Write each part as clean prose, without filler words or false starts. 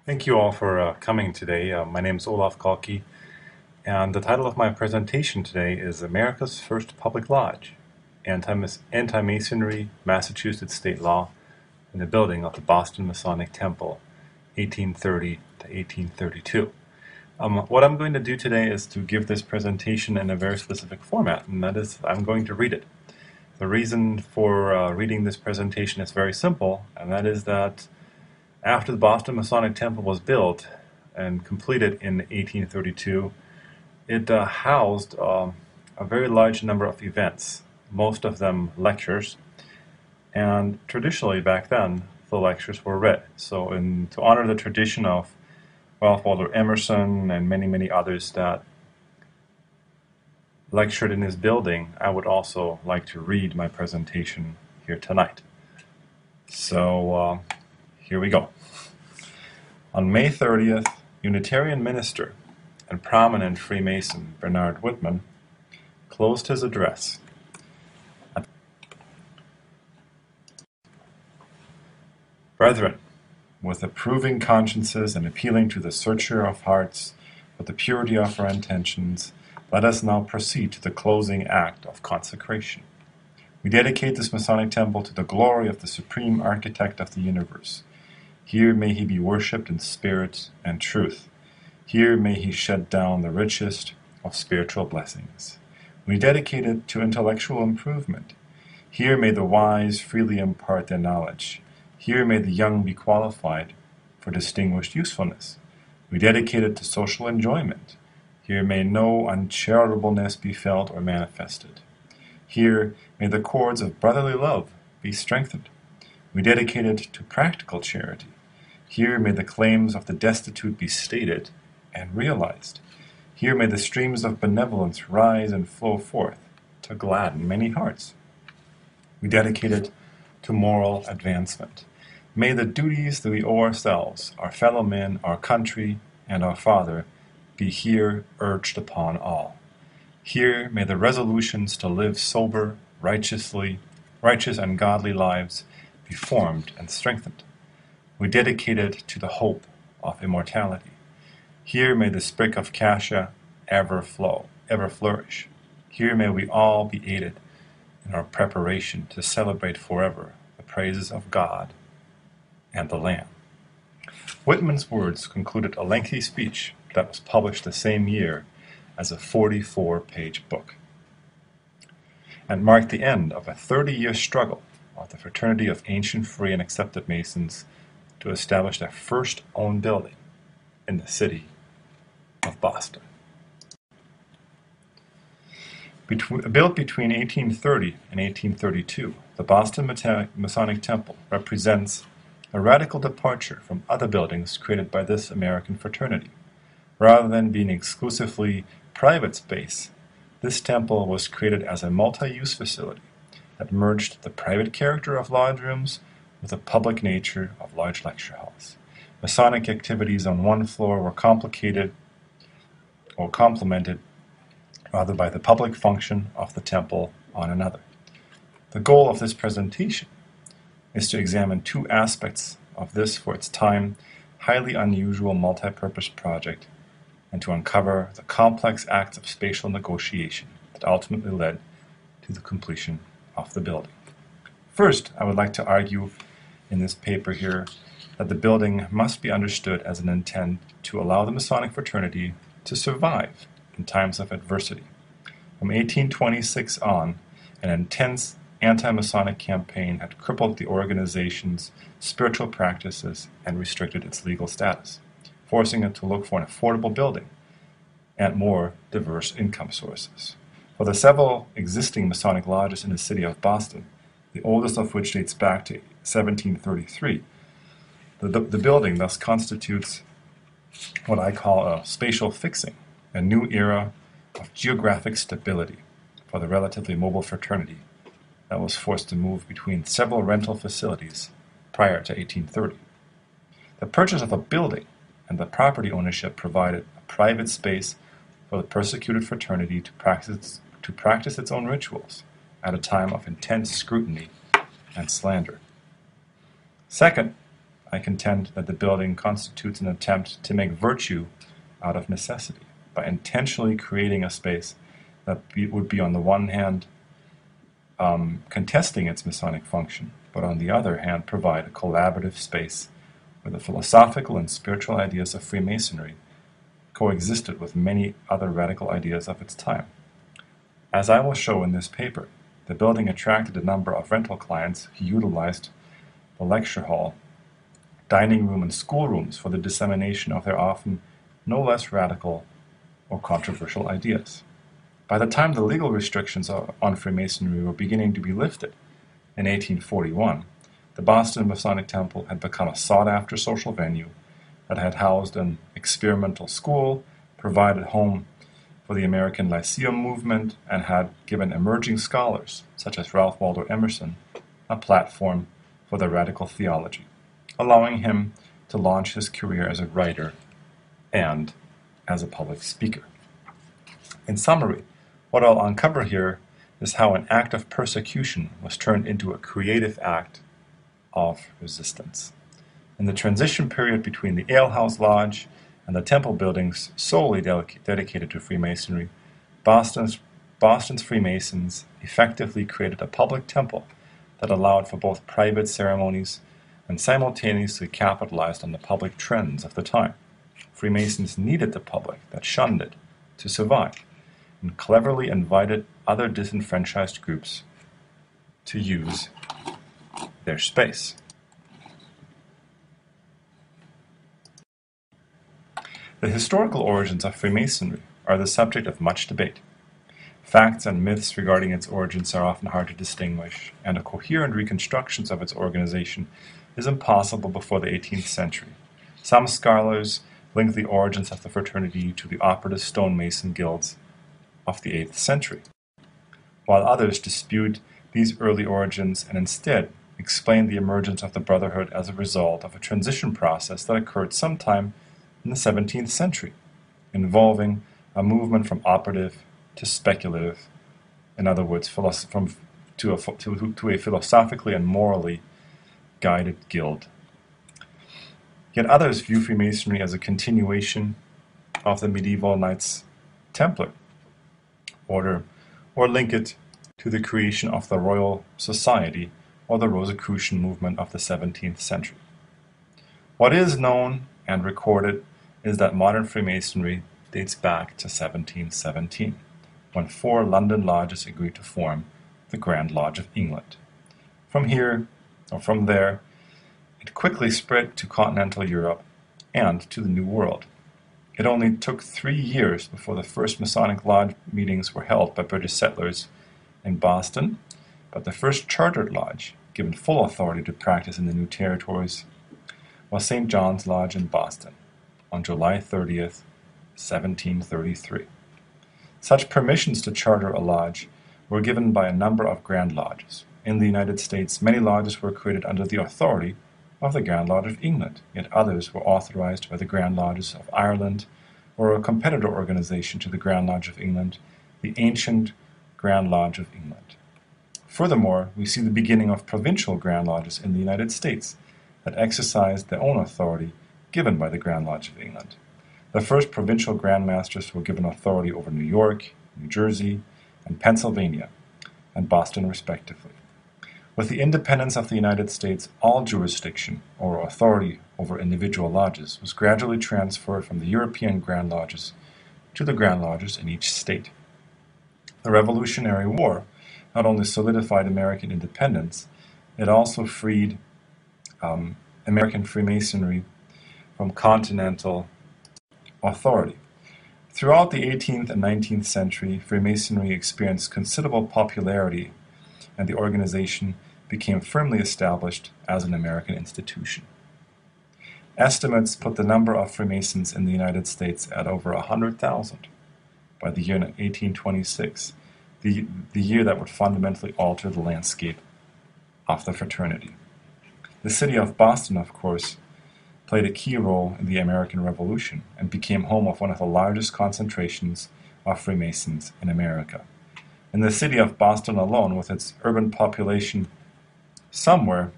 Thank you all for coming today. My name is Olaf Kalki, and the title of my presentation today is America's First Public Lodge, Anti-Masonry, Massachusetts State Law, and the Building of the Boston Masonic Temple, 1830 to 1832. What I'm going to do today is to give this presentation in a very specific format, and that is I'm going to read it. The reason for reading this presentation is very simple, and that is that after the Boston Masonic Temple was built and completed in 1832, it housed a very large number of events, most of them lectures, and traditionally back then the lectures were read. So to honor the tradition of Ralph Waldo Emerson and many others that lectured in his building, I would also like to read my presentation here tonight. So here we go. On May 30th, Unitarian minister and prominent Freemason Bernard Whitman closed his address. Brethren, with approving consciences and appealing to the searcher of hearts with the purity of our intentions, let us now proceed to the closing act of consecration. We dedicate this Masonic temple to the glory of the supreme architect of the universe. Here may he be worshipped in spirit and truth. Here may he shed down the richest of spiritual blessings. We dedicate it to intellectual improvement. Here may the wise freely impart their knowledge. Here may the young be qualified for distinguished usefulness. We dedicate it to social enjoyment. Here may no uncharitableness be felt or manifested. Here may the cords of brotherly love be strengthened. We dedicate it to practical charity. Here may the claims of the destitute be stated and realized. Here may the streams of benevolence rise and flow forth to gladden many hearts. We dedicate it to moral advancement. May the duties that we owe ourselves, our fellow men, our country, and our Father be here urged upon all. Here may the resolutions to live sober, righteous and godly lives be formed and strengthened. We dedicate it to the hope of immortality. Here may the sprig of cassia ever flourish. Here may we all be aided in our preparation to celebrate forever the praises of God and the Lamb. Whitman's words concluded a lengthy speech that was published the same year as a 44-page book, and marked the end of a 30-year struggle of the fraternity of ancient, free, and accepted Masons to establish their first own building in the city of Boston. Built between 1830 and 1832, the Boston Masonic Temple represents a radical departure from other buildings created by this American fraternity. Rather than being exclusively private space, this temple was created as a multi-use facility that merged the private character of lodge rooms with the public nature of large lecture halls. Masonic activities on one floor were complemented by the public function of the temple on another. The goal of this presentation is to examine two aspects of this, for its time, highly unusual multi-purpose project, and to uncover the complex acts of spatial negotiation that ultimately led to the completion of the building. First, I would like to argue in this paper here that the building must be understood as an intent to allow the Masonic fraternity to survive in times of adversity. From 1826 on, an intense anti-Masonic campaign had crippled the organization's spiritual practices and restricted its legal status, forcing it to look for an affordable building and more diverse income sources. For the several existing Masonic lodges in the city of Boston, the oldest of which dates back to 1733, the building thus constitutes what I call a spatial fixing, a new era of geographic stability for the relatively mobile fraternity that was forced to move between several rental facilities prior to 1830. The purchase of a building and the property ownership provided a private space for the persecuted fraternity to practice its own rituals at a time of intense scrutiny and slander. Second, I contend that the building constitutes an attempt to make virtue out of necessity by intentionally creating a space that would be, on the one hand, contesting its Masonic function, but on the other hand, provide a collaborative space where the philosophical and spiritual ideas of Freemasonry coexisted with many other radical ideas of its time. As I will show in this paper, the building attracted a number of rental clients who utilized the lecture hall, dining room, and schoolrooms for the dissemination of their often no less radical or controversial ideas. By the time the legal restrictions on Freemasonry were beginning to be lifted in 1841, the Boston Masonic Temple had become a sought-after social venue that had housed an experimental school, provided home for the American Lyceum movement, and had given emerging scholars, such as Ralph Waldo Emerson, a platform for their radical theology, allowing him to launch his career as a writer and as a public speaker. In summary, what I'll uncover here is how an act of persecution was turned into a creative act of resistance. In the transition period between the alehouse lodge and the temple buildings solely dedicated to Freemasonry, Boston's Freemasons effectively created a public temple that allowed for both private ceremonies and simultaneously capitalized on the public trends of the time. Freemasons needed the public that shunned it to survive, and cleverly invited other disenfranchised groups to use their space. The historical origins of Freemasonry are the subject of much debate. Facts and myths regarding its origins are often hard to distinguish, and a coherent reconstruction of its organization is impossible before the 18th century. Some scholars link the origins of the fraternity to the operative stonemason guilds of the 8th century, while others dispute these early origins and instead explain the emergence of the Brotherhood as a result of a transition process that occurred sometime in the 17th century, involving a movement from operative to speculative, in other words, to a philosophically and morally guided guild. Yet others view Freemasonry as a continuation of the medieval Knights Templar order, or link it to the creation of the Royal Society or the Rosicrucian movement of the 17th century. What is known and recorded is that modern Freemasonry dates back to 1717, when 4 London lodges agreed to form the Grand Lodge of England. From there, it quickly spread to continental Europe and to the New World. It only took 3 years before the first Masonic Lodge meetings were held by British settlers in Boston, but the first chartered lodge, given full authority to practice in the new territories, was St. John's Lodge in Boston on July 30th, 1733. Such permissions to charter a lodge were given by a number of Grand Lodges. In the United States, many lodges were created under the authority of the Grand Lodge of England, yet others were authorized by the Grand Lodges of Ireland or a competitor organization to the Grand Lodge of England, the ancient Grand Lodge of England. Furthermore, we see the beginning of provincial Grand Lodges in the United States that exercised their own authority given by the Grand Lodge of England. The first provincial Grand Masters were given authority over New York, New Jersey, and Pennsylvania, and Boston respectively. With the independence of the United States, all jurisdiction or authority over individual lodges was gradually transferred from the European Grand Lodges to the Grand Lodges in each state. The Revolutionary War not only solidified American independence, it also freed American Freemasonry from continental authority. Throughout the 18th and 19th century, Freemasonry experienced considerable popularity, and the organization became firmly established as an American institution. Estimates put the number of Freemasons in the United States at over 100,000 by the year 1826, the year that would fundamentally alter the landscape of the fraternity. The city of Boston, of course, played a key role in the American Revolution and became home of one of the largest concentrations of Freemasons in America. In the city of Boston alone, with its urban population somewhere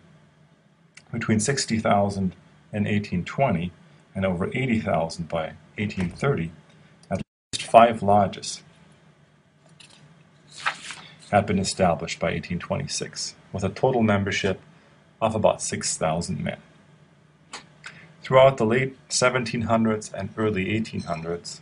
Between 60,000 in 1820 and over 80,000 by 1830, at least 5 lodges had been established by 1826, with a total membership of about 6,000 men. Throughout the late 1700s and early 1800s,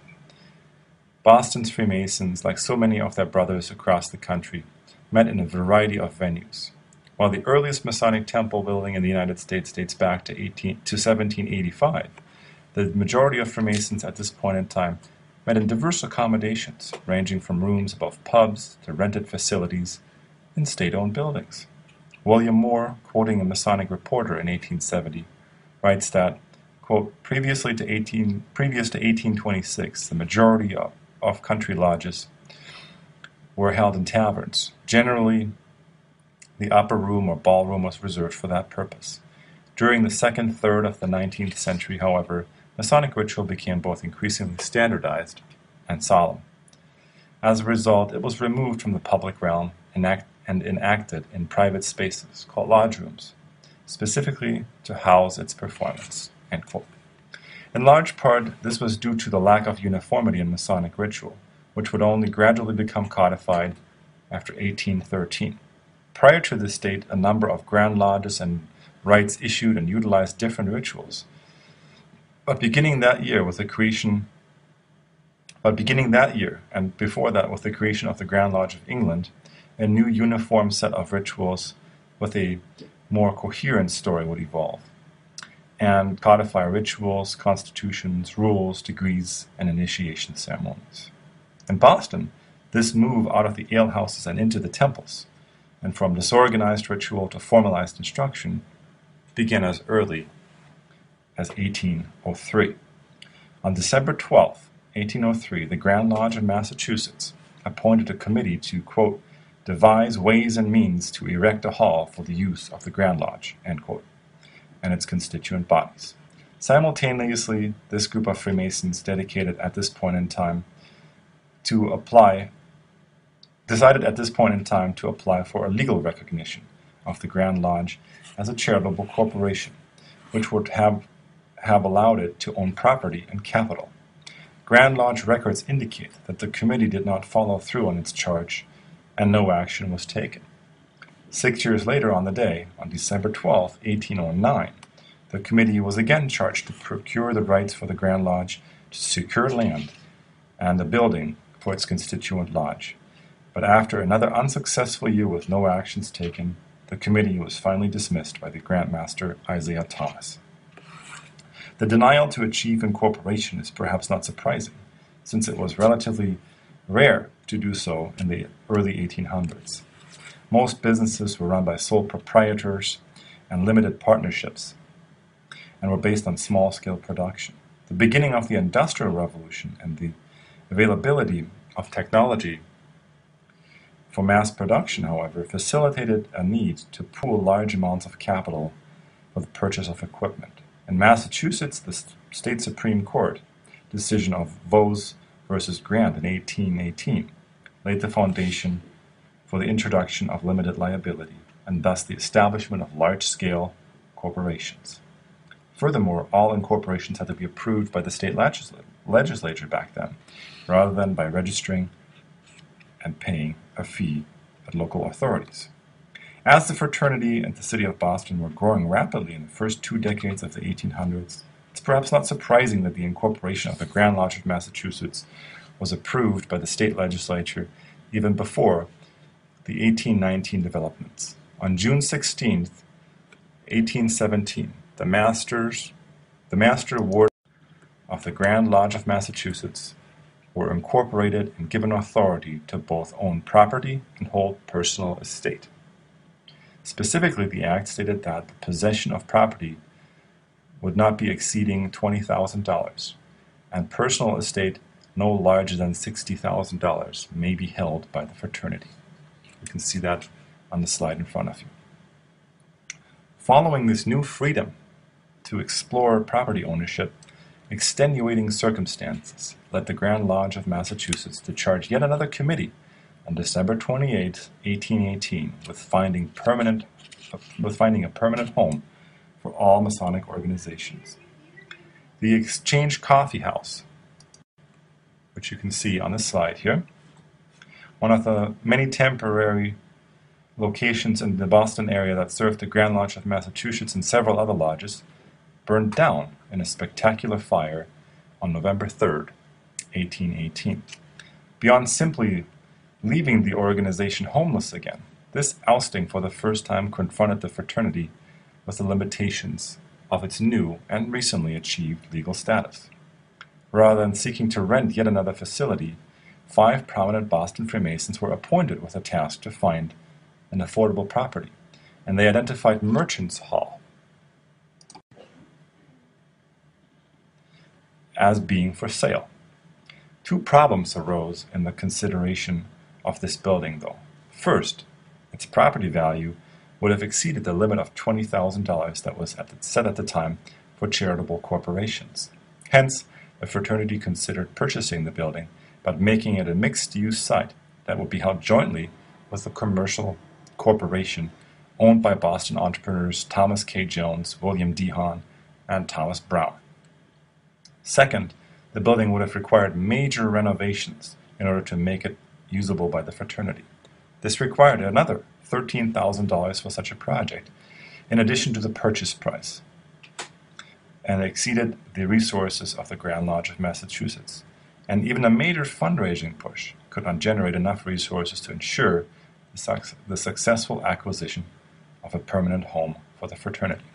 Boston's Freemasons, like so many of their brothers across the country, met in a variety of venues. While the earliest Masonic temple building in the United States dates back to 1785, the majority of Freemasons at this point in time met in diverse accommodations, ranging from rooms above pubs to rented facilities in state-owned buildings. William Moore, quoting a Masonic reporter in 1870, writes that, quote, previous to 1826, the majority of country lodges were held in taverns. Generally, the upper room or ballroom was reserved for that purpose. During the second third of the 19th century, however, Masonic ritual became both increasingly standardized and solemn. As a result, it was removed from the public realm and enacted in private spaces called lodge rooms, specifically to house its performance, end quote. In large part, this was due to the lack of uniformity in Masonic ritual, which would only gradually become codified after 1813. Prior to this date, a number of grand lodges and rites issued and utilized different rituals. But beginning that year, and before that with the creation of the Grand Lodge of England, a new uniform set of rituals with a more coherent story would evolve and codify rituals, constitutions, rules, degrees, and initiation ceremonies. In Boston, this move out of the alehouses and into the temples, and from disorganized ritual to formalized instruction, began as early as 1803. On December 12, 1803, the Grand Lodge of Massachusetts appointed a committee to, quote, devise ways and means to erect a hall for the use of the Grand Lodge, end quote, and its constituent bodies. Simultaneously, this group of Freemasons decided at this point in time to apply for a legal recognition of the Grand Lodge as a charitable corporation, which would have allowed it to own property and capital. Grand Lodge records indicate that the committee did not follow through on its charge, and no action was taken. 6 years later on the day, on December 12, 1809, the committee was again charged to procure the rights for the Grand Lodge to secure land and a building for its constituent lodge. But after another unsuccessful year with no actions taken, the committee was finally dismissed by the Grand Master Isaiah Thomas. The denial to achieve incorporation is perhaps not surprising, since it was relatively rare to do so in the early 1800s. Most businesses were run by sole proprietors and limited partnerships, and were based on small-scale production. The beginning of the Industrial Revolution and the availability of technology for mass production, however, facilitated a need to pool large amounts of capital for the purchase of equipment. In Massachusetts, the state Supreme Court decision of Vose versus Grant in 1818 laid the foundation for the introduction of limited liability, and thus the establishment of large-scale corporations. Furthermore, all incorporations had to be approved by the state legislature back then, rather than by registering and paying a fee at local authorities. As the fraternity and the city of Boston were growing rapidly in the first 2 decades of the 1800s, it's perhaps not surprising that the incorporation of the Grand Lodge of Massachusetts was approved by the state legislature even before the 1819 developments. On June 16, 1817, the Master Ward of the Grand Lodge of Massachusetts were incorporated and given authority to both own property and hold personal estate. Specifically, the Act stated that the possession of property would not be exceeding $20,000, and personal estate no larger than $60,000 may be held by the fraternity. You can see that on the slide in front of you. Following this new freedom to explore property ownership, extenuating circumstances led the Grand Lodge of Massachusetts to charge yet another committee on December 28, 1818, with finding a permanent home for all Masonic organizations. The Exchange Coffee House, which you can see on the slide here, one of the many temporary locations in the Boston area that served the Grand Lodge of Massachusetts and several other lodges, burned down in a spectacular fire on November 3rd, 1818. Beyond simply leaving the organization homeless again, this ousting for the first time confronted the fraternity with the limitations of its new and recently achieved legal status. Rather than seeking to rent yet another facility, 5 prominent Boston Freemasons were appointed with a task to find an affordable property, and they identified Merchants Hall as being for sale. 2 problems arose in the consideration of this building, though. First, its property value would have exceeded the limit of $20,000 that was set at the time for charitable corporations. Hence, the fraternity considered purchasing the building, but making it a mixed-use site that would be held jointly with a commercial corporation owned by Boston entrepreneurs Thomas K. Jones, William D. Hahn, and Thomas Brown. Second, the building would have required major renovations in order to make it usable by the fraternity. This required another $13,000 for such a project, in addition to the purchase price, and exceeded the resources of the Grand Lodge of Massachusetts. And even a major fundraising push could not generate enough resources to ensure the successful acquisition of a permanent home for the fraternity.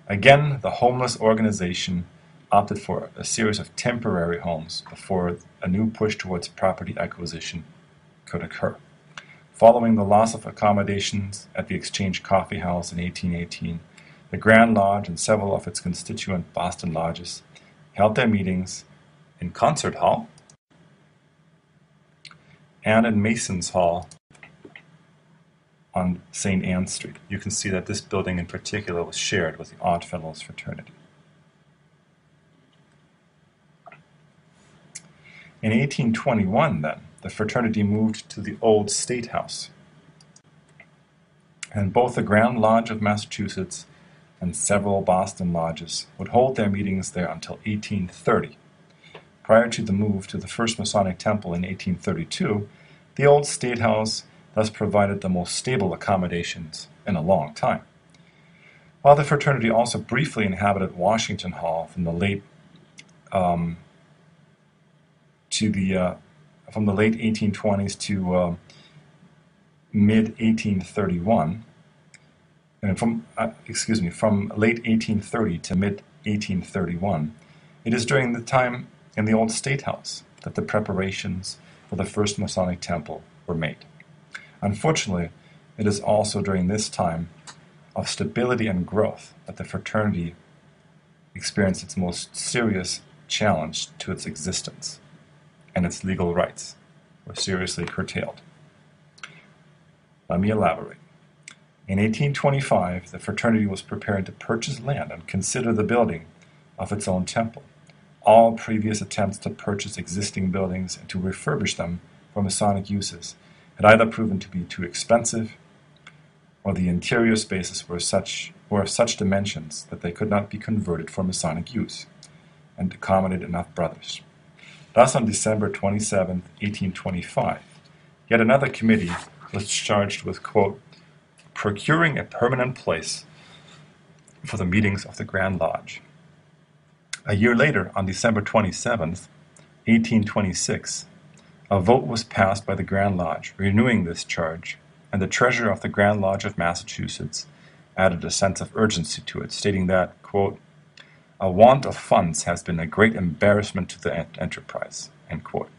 Again, the homeless organization opted for a series of temporary homes before a new push towards property acquisition could occur. Following the loss of accommodations at the Exchange Coffee House in 1818, the Grand Lodge and several of its constituent Boston lodges held their meetings in Concert Hall and in Masons Hall on St. Anne Street. You can see that this building in particular was shared with the Oddfellows fraternity. In 1821, then, the fraternity moved to the Old State House, and both the Grand Lodge of Massachusetts and several Boston lodges would hold their meetings there until 1830. Prior to the move to the First Masonic Temple in 1832, the Old State House thus provided the most stable accommodations in a long time. While the fraternity also briefly inhabited Washington Hall from the late 1820s to mid 1831, and from late 1830 to mid 1831, it is during the time in the Old State House that the preparations for the First Masonic Temple were made. Unfortunately, it is also during this time of stability and growth that the fraternity experienced its most serious challenge to its existence, and its legal rights were seriously curtailed. Let me elaborate. In 1825, the fraternity was preparing to purchase land and consider the building of its own temple. All previous attempts to purchase existing buildings and to refurbish them for Masonic uses had either proven to be too expensive, or the interior spaces were of such dimensions that they could not be converted for Masonic use and accommodate enough brothers. Thus, on December 27, 1825, yet another committee was charged with, quote, procuring a permanent place for the meetings of the Grand Lodge. A year later, on December 27, 1826, a vote was passed by the Grand Lodge renewing this charge, and the treasurer of the Grand Lodge of Massachusetts added a sense of urgency to it, stating that, quote, a want of funds has been a great embarrassment to the enterprise, end quote,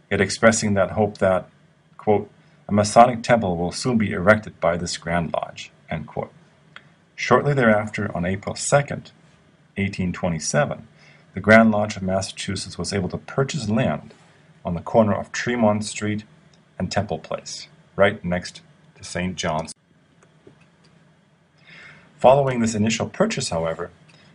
yet expressing that hope that, quote, a Masonic temple will soon be erected by this Grand Lodge, end quote. Shortly thereafter, on April 2nd, 1827, the Grand Lodge of Massachusetts was able to purchase land on the corner of Tremont Street and Temple Place, right next to St. John's. Following this initial purchase, however,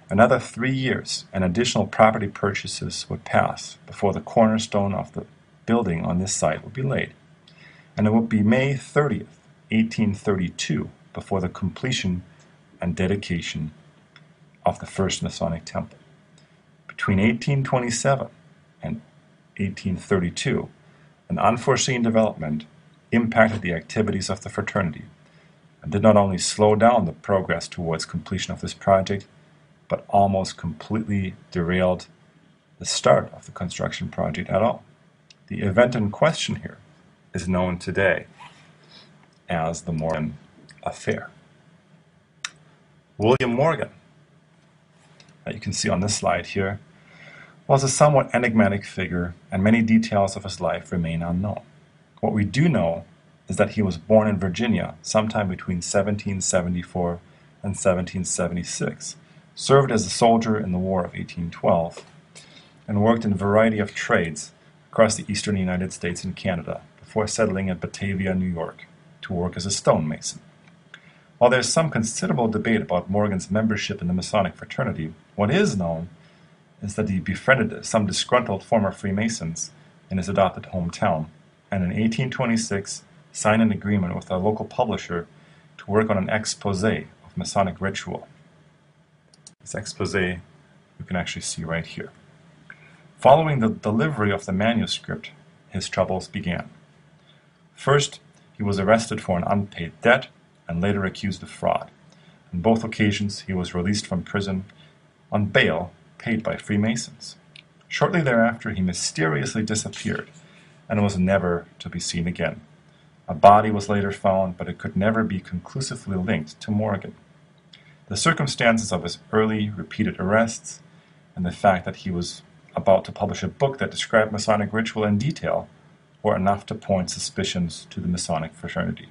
another 3 years and additional property purchases would pass before the cornerstone of the building on this site would be laid, and it would be May 30th, 1832, before the completion and dedication of the First Masonic Temple. Between 1827 and 1832, an unforeseen development impacted the activities of the fraternity and did not only slow down the progress towards completion of this project, but almost completely derailed the start of the construction project at all. The event in question here is known today as the Morgan Affair. William Morgan, that you can see on this slide here, was a somewhat enigmatic figure, and many details of his life remain unknown. What we do know is that he was born in Virginia sometime between 1774 and 1776, served as a soldier in the War of 1812, and worked in a variety of trades across the eastern United States and Canada before settling in Batavia, New York, to work as a stonemason. While there is some considerable debate about Morgan's membership in the Masonic fraternity, what is known is that he befriended some disgruntled former Freemasons in his adopted hometown, and in 1826 signed an agreement with a local publisher to work on an expose of Masonic ritual. This expose you can actually see right here. Following the delivery of the manuscript, his troubles began. First, he was arrested for an unpaid debt and later accused of fraud. On both occasions, he was released from prison on bail paid by Freemasons. Shortly thereafter, he mysteriously disappeared and was never to be seen again. A body was later found, but it could never be conclusively linked to Morgan. The circumstances of his early, repeated arrests and the fact that he was about to publish a book that described Masonic ritual in detail were enough to point suspicions to the Masonic fraternity.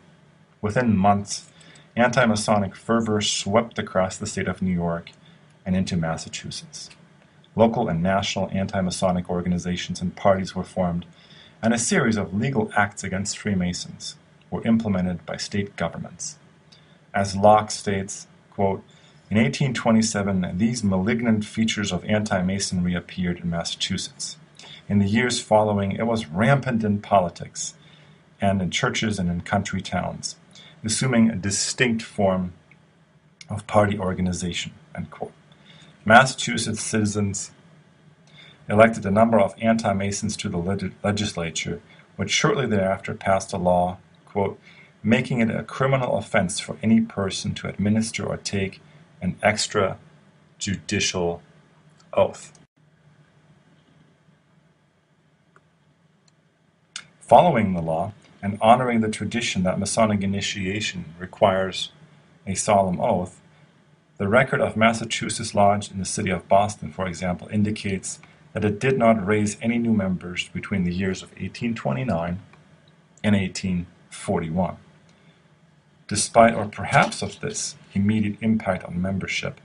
Within months, anti-Masonic fervor swept across the state of New York and into Massachusetts. Local and national anti-Masonic organizations and parties were formed, and a series of legal acts against Freemasons were implemented by state governments. As Locke states, quote, "In 1827, these malignant features of anti-Masonry appeared in Massachusetts. In the years following, it was rampant in politics and in churches and in country towns, assuming a distinct form of party organization," end quote. Massachusetts citizens elected a number of anti-Masons to the legislature, which shortly thereafter passed a law, quote, "making it a criminal offense for any person to administer or take an extrajudicial oath." Following the law, and honoring the tradition that Masonic initiation requires a solemn oath, the record of Massachusetts Lodge in the city of Boston, for example, indicates that it did not raise any new members between the years of 1829 and 1841. Despite, or perhaps of this immediate impact on membership,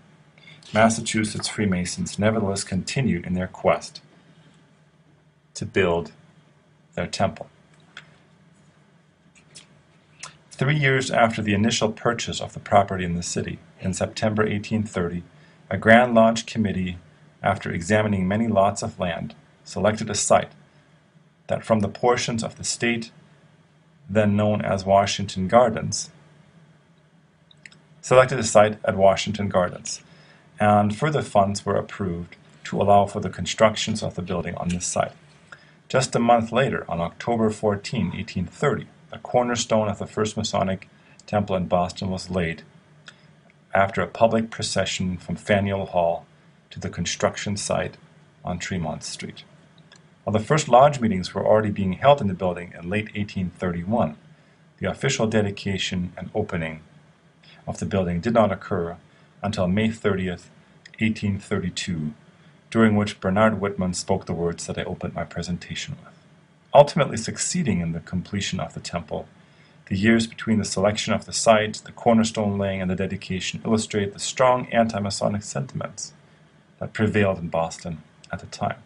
Massachusetts Freemasons nevertheless continued in their quest to build their temple. 3 years after the initial purchase of the property in the city, in September 1830, a Grand Lodge committee, after examining many lots of land, selected a site that from the portions of the state then known as Washington Gardens, and further funds were approved to allow for the constructions of the building on this site. Just a month later, on October 14, 1830, the cornerstone of the First Masonic Temple in Boston was laid after a public procession from Faneuil Hall to the construction site on Tremont Street. While the first lodge meetings were already being held in the building in late 1831, the official dedication and opening of the building did not occur until May 30th, 1832, during which Bernard Whitman spoke the words that I opened my presentation with. Ultimately succeeding in the completion of the temple, the years between the selection of the site, the cornerstone laying, and the dedication illustrate the strong anti-Masonic sentiments that prevailed in Boston at the time.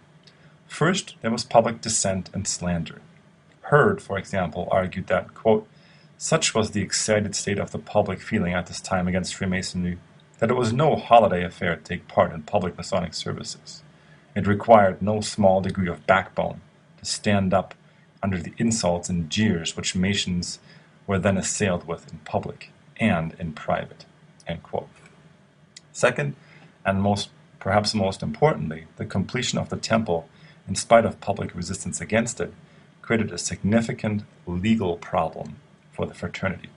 First, there was public dissent and slander. Hurd, for example, argued that, quote, "such was the excited state of the public feeling at this time against Freemasonry that it was no holiday affair to take part in public Masonic services. It required no small degree of backbone to stand up under the insults and jeers which Masons were then assailed with in public and in private," end quote. Second, and perhaps most importantly, the completion of the temple, in spite of public resistance against it, created a significant legal problem for the fraternity.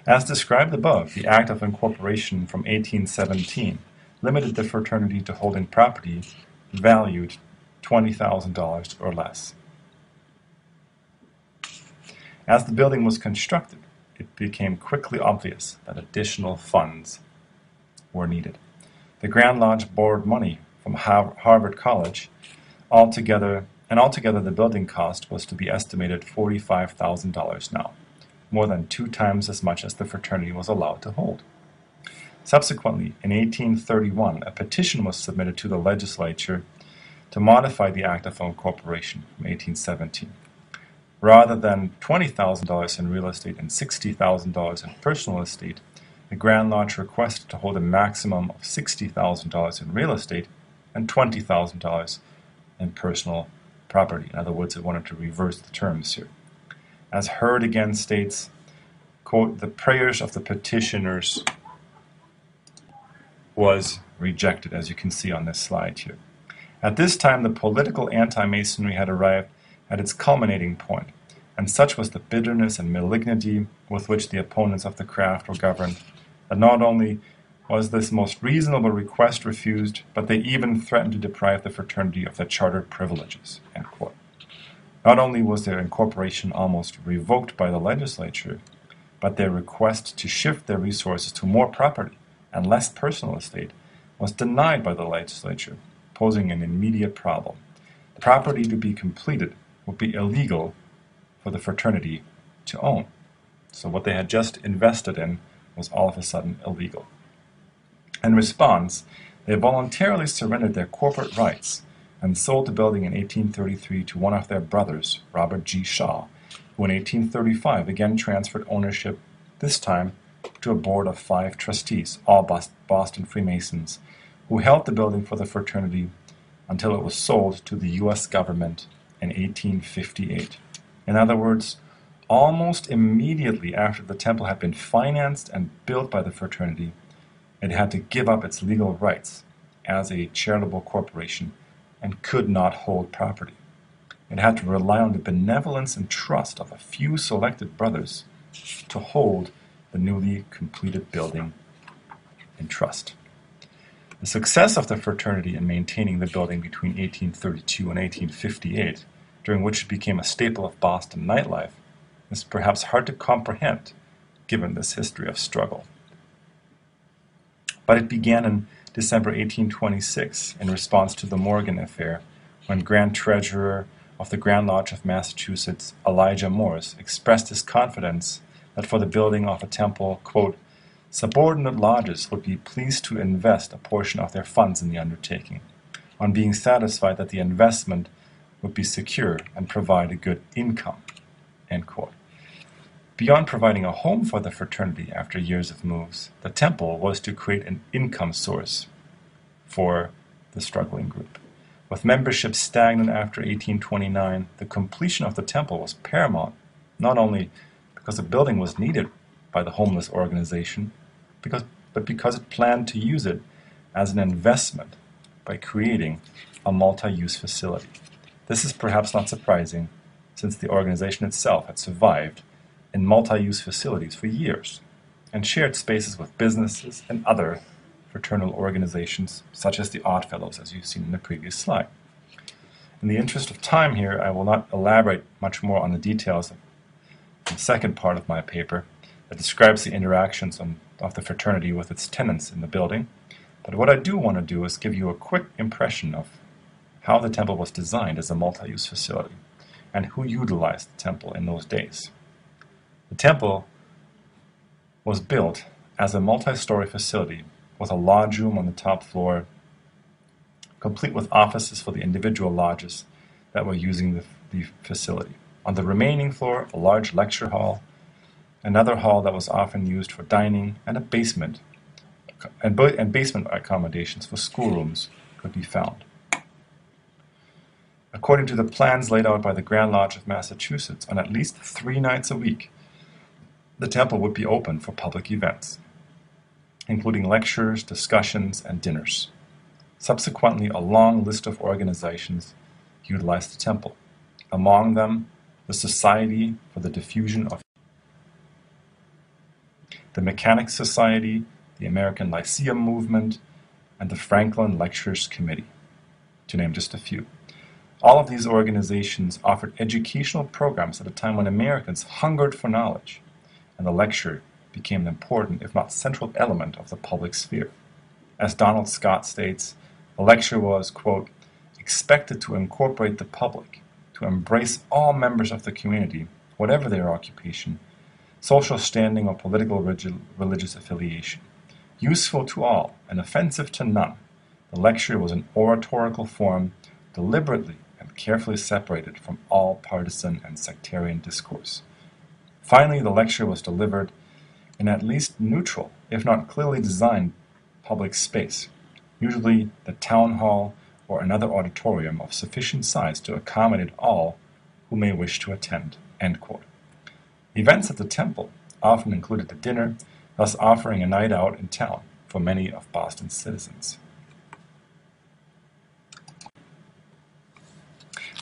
As described above, the Act of Incorporation from 1817 limited the fraternity to holding property valued $20,000 or less. As the building was constructed, it became quickly obvious that additional funds were needed. The Grand Lodge borrowed money from Harvard College. Altogether the building cost was to be estimated $45,000 now, more than 2 times as much as the fraternity was allowed to hold. Subsequently, in 1831, a petition was submitted to the legislature to modify the Act of Incorporation from 1817. Rather than $20,000 in real estate and $60,000 in personal estate, the Grand Lodge requested to hold a maximum of $60,000 in real estate and $20,000 in personal property. In other words, it wanted to reverse the terms here. As Heard again states, quote, "The prayers of the petitioners was rejected," as you can see on this slide here. At this time, the political anti-Masonry had arrived at its culminating point, and such was the bitterness and malignity with which the opponents of the craft were governed, that not only was this most reasonable request refused, but they even threatened to deprive the fraternity of their chartered privileges, end quote. Not only was their incorporation almost revoked by the legislature, but their request to shift their resources to more property and less personal estate was denied by the legislature, posing an immediate problem. The property to be completed would be illegal for the fraternity to own. So what they had just invested in was all of a sudden illegal. In response, they voluntarily surrendered their corporate rights and sold the building in 1833 to one of their brothers, Robert G. Shaw, who in 1835 again transferred ownership, this time to a board of 5 trustees, all Boston Freemasons, who held the building for the fraternity until it was sold to the U.S. government in 1858. In other words, almost immediately after the temple had been financed and built by the fraternity, it had to give up its legal rights as a charitable corporation and could not hold property. It had to rely on the benevolence and trust of a few selected brothers to hold the newly completed building in trust. The success of the fraternity in maintaining the building between 1832 and 1858, during which it became a staple of Boston nightlife, is perhaps hard to comprehend given this history of struggle. But it began in December 1826 in response to the Morgan affair, when Grand Treasurer of the Grand Lodge of Massachusetts, Elijah Morse, expressed his confidence that for the building of a temple, quote, "subordinate lodges would be pleased to invest a portion of their funds in the undertaking, on being satisfied that the investment would be secure and provide a good income," end quote. Beyond providing a home for the fraternity after years of moves, the temple was to create an income source for the struggling group. With membership stagnant after 1829, the completion of the temple was paramount, not only because the building was needed by the homeless organization, but because it planned to use it as an investment by creating a multi-use facility. This is perhaps not surprising, since the organization itself had survived in multi-use facilities for years and shared spaces with businesses and other fraternal organizations, such as the Odd Fellows, as you've seen in the previous slide. In the interest of time here, I will not elaborate much more on the details of the second part of my paper that describes the interactions of the fraternity with its tenants in the building, but what I do want to do is give you a quick impression of how the temple was designed as a multi-use facility and who utilized the temple in those days. The temple was built as a multi-story facility with a lodge room on the top floor, complete with offices for the individual lodges that were using the facility. On the remaining floor, a large lecture hall, another hall that was often used for dining, and a basement, and basement accommodations for schoolrooms could be found. According to the plans laid out by the Grand Lodge of Massachusetts, on at least 3 nights a week, the temple would be open for public events, including lectures, discussions, and dinners. Subsequently, a long list of organizations utilized the temple, among them the Society for the Diffusion of the Mechanics Society, the American Lyceum Movement, and the Franklin Lectures Committee, to name just a few. All of these organizations offered educational programs at a time when Americans hungered for knowledge, and the lecture became an important, if not central, element of the public sphere. As Donald Scott states, the lecture was, quote, expected to incorporate the public, to embrace all members of the community, whatever their occupation, social standing, or political religious affiliation. Useful to all and offensive to none, the lecture was an oratorical form deliberately and carefully separated from all partisan and sectarian discourse. Finally, the lecture was delivered in at least neutral, if not clearly designed, public space, usually the town hall or another auditorium of sufficient size to accommodate all who may wish to attend." End quote. Events at the temple often included a dinner, thus offering a night out in town for many of Boston's citizens.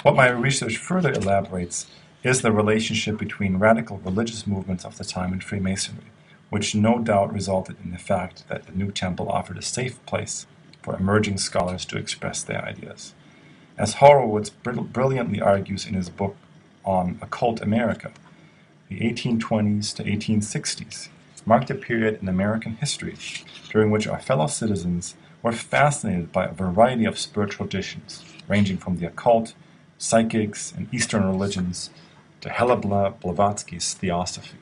What my research further elaborates is the relationship between radical religious movements of the time and Freemasonry, which no doubt resulted in the fact that the new temple offered a safe place for emerging scholars to express their ideas. As Horowitz brilliantly argues in his book on Occult America, the 1820s to 1860s marked a period in American history during which our fellow citizens were fascinated by a variety of spiritual traditions, ranging from the occult, psychics, and Eastern religions to Helena Blavatsky's theosophy.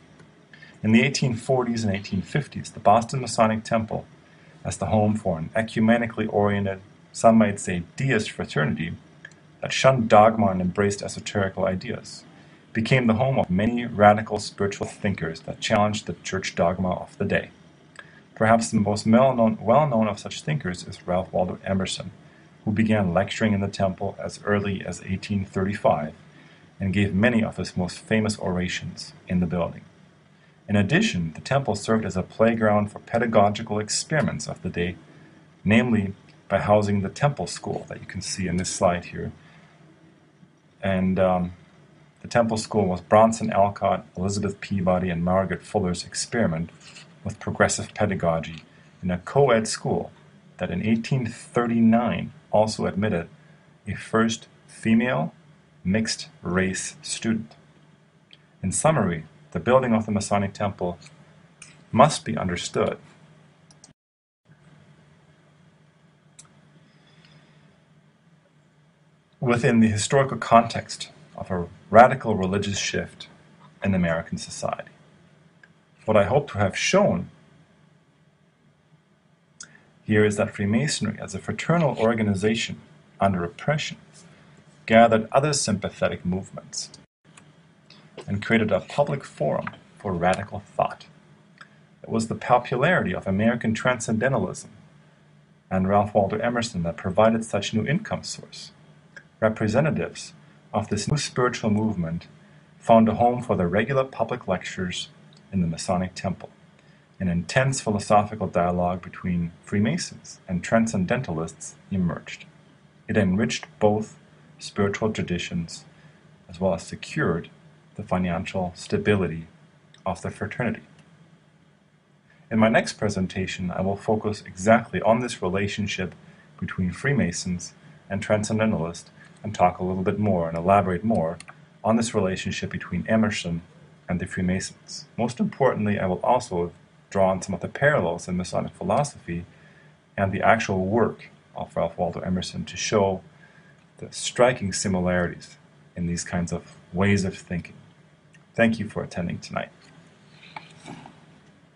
In the 1840s and 1850s, the Boston Masonic Temple, as the home for an ecumenically oriented, some might say deist fraternity that shunned dogma and embraced esoterical ideas, became the home of many radical spiritual thinkers that challenged the church dogma of the day. Perhaps the most well-known of such thinkers is Ralph Waldo Emerson, who began lecturing in the temple as early as 1835 and gave many of his most famous orations in the building. In addition, the temple served as a playground for pedagogical experiments of the day, namely by housing the temple school that you can see in this slide here. And the temple school was Bronson Alcott, Elizabeth Peabody, and Margaret Fuller's experiment with progressive pedagogy in a co-ed school that in 1839 also admitted a first female mixed-race student. In summary, the building of the Masonic Temple must be understood within the historical context of a radical religious shift in American society. What I hope to have shown here is that Freemasonry, as a fraternal organization under oppression, gathered other sympathetic movements and created a public forum for radical thought. It was the popularity of American transcendentalism and Ralph Waldo Emerson that provided such new income source. Representatives of this new spiritual movement found a home for the regular public lectures in the Masonic Temple. An intense philosophical dialogue between Freemasons and Transcendentalists emerged. It enriched both spiritual traditions as well as secured the financial stability of the fraternity. In my next presentation, I will focus exactly on this relationship between Freemasons and Transcendentalists and talk a little bit more and elaborate more on this relationship between Emerson and the Freemasons. Most importantly, I will also draw on some of the parallels in Masonic philosophy and the actual work of Ralph Waldo Emerson to show the striking similarities in these kinds of ways of thinking. Thank you for attending tonight.